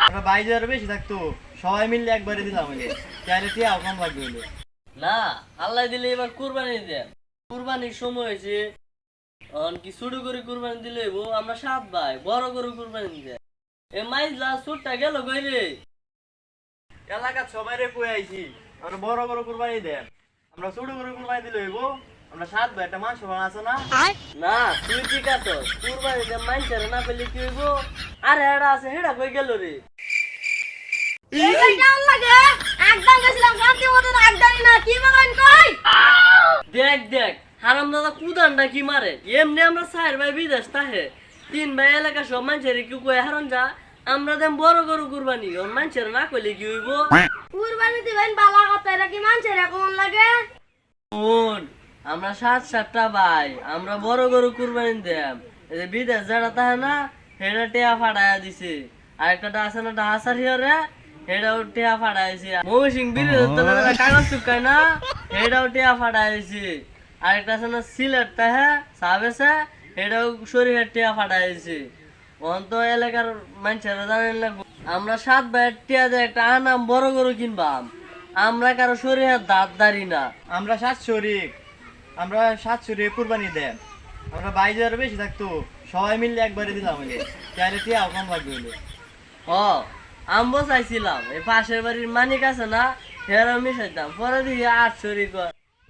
আমরা বাইরে আরো বেশি থাকতো সবাই মিললে একবারে দিলাম চাইলে টিয়া কম লাগবে হলে না আল্লাহ দিলে এবার কুরবানি দেন কুরবানির সময় হয়েছে কি ছোট করে কুরবানি দিলে আমরা 7 ভাই বড় করে কুরবানি দেন এ মাইজলা সুটটা গেল কই রে এলাকার সবাই রে কই আইছি আমরা বড় বড় কুরবানি দেন আমরা ছোট করে কুরবানি দিলে হইব আমরা 7 ভাই একটা মাংস আছে না না তুই ঠিক আছে কুরবানি দে মাইনছারে না পেলে কি হইব আরে এডা আছে হেডা কই গেল রে দেখ দেখ হারামদাদা কুদানটা কি মারে এমনি আমরা 4 ভাই বিদেশ তাহে 3 ভাই এলাকা সব মানুষের কি কই হারাম যা আমরা দেন বড় গরু কুরবানি ওর মানুষের না কইলে কি হইব কুরবানি দিবেন বালা কথা এটা কি মানুষের কেমন লাগে কোন আমরা 7-7টা ভাই আমরা বড় গরু কুরবানি দেম এই যে বিদেশ যারা তাহে না হেডা টিয়া ফাড়ায়া দিছে আর একটা আছে না হাসার হিয়রে হেডাও টিয়া ফাড়াইছে মৌসিং বিরে তো কাগজ চুকায় না হেডাও টিয়া ফাড়াইছে আর একটা আছে না সিলেট তাহে সাবেসে হেডাও শরীরের টিয়া ফাড়াইছে অন্ত এলাকার মানুষেরা জানেন না আমরা 7 ভাইয়ের টিয়া দিয়ে একটা আনাম বড় গরু কিনবাম আমরা কারো শরীরের দাঁত দাঁড়ি না আমরা 7 শরীক আমরা 7 শরীক কুরবানি দেন আমরা বাইরে আরো বেশি থাকতো সবাই মিললে একবারে দিলাম চাইলে টিয়া কম লাগবে হলে আমবো চাইছিলাম এই পাশের বাড়ির মানিক আছে না হেরা মিশাইতাম পরে দিয়ে 8 শরীক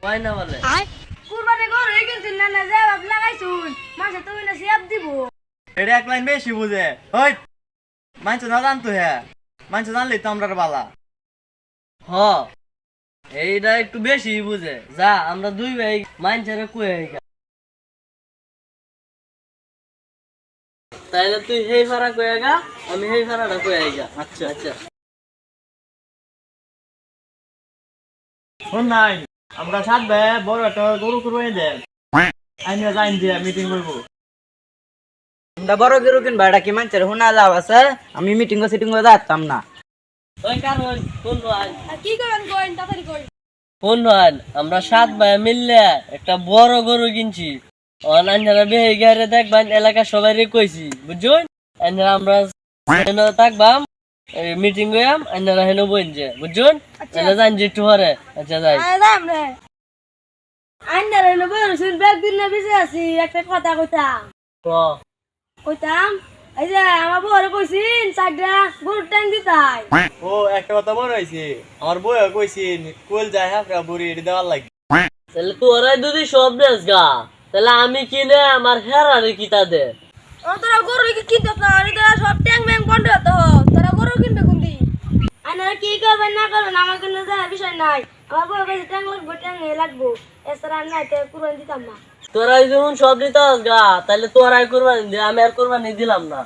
হয় না বলে কুরবানি গরু কিনছেন না না যে ভাব লাগাইছুন মাসে তুমি না সিয়াব দিব এটা এক লাইন বেশি বুঝে ওই মাংস না জানতো হ্যাঁ মাংস জানলে তো আমরা বালা এইটা একটু বেশি বুঝে যা আমরা 2 ভাই মাইনছারে কুয়ে তাইলে তুই হেই ফাড়া কয়ে গা আমি হেই ফাড়াটা কয়ে গা আচ্ছা আচ্ছা শোন নাই আমরা 7 ভাই বড় একটা গরু কুরবানি দেন আমি যাইন দিয়ে মিটিং করবো আমরা বড় গরু কিনবা এটা কি মানছে হুনা লাভ আছে আমি মিটিং সিটিং করে যাতাম না ওই কারণ কোন ভাই কি করেন কইন তাড়াতাড়ি কই কোন ভাই আমরা 7 ভাই মিললে একটা বড় গরু কিনছি অনাঞ্জারা বেহে গেরে দেখবেন এলাকা সবাই রে কইছি বুঝছেন আঞ্জারা আমরা হেনো থাকবাম মিটিং গয়াম আঞ্জারা হেনো বইনছে বুঝছেন তাহলে জান যে একটু হরে আচ্ছা যাই আইলাম রে আইনার এনে বড় শুন ব্যাগ দিন না বিজে আছি একটা কথা কইতাম কইতাম এই যে আমার বড় কইছিন চারটা গরু ট্যাং দিতাই ও একটা কথা মনে হইছে আমার বই কইছি কোল যায় হ্যাঁ বুড়ি এটি দেওয়ার লাগবে তাহলে তোরাই যদি সব দেশ গা তাহলে আমি কিনে আমার হেরারে কিতা দে ও তোরা গরু কি কিনতে না আরে তোরা সব ট্যাং ব্যাং বন্ধ হতো তোরা গরু কিনবে কোনদি আইনারা কি করবেন না করবেন আমার কোনো বিষয় নাই আমার বড় কাছে ট্যাং লাগবে ট্যাং লাগবো এছাড়া নাই তো কুরবানি দিতাম না তোরাই যখন সব দিতাস গা তাহলে তোরাই কুরবানি দে আমি আর কুরবানি দিলাম না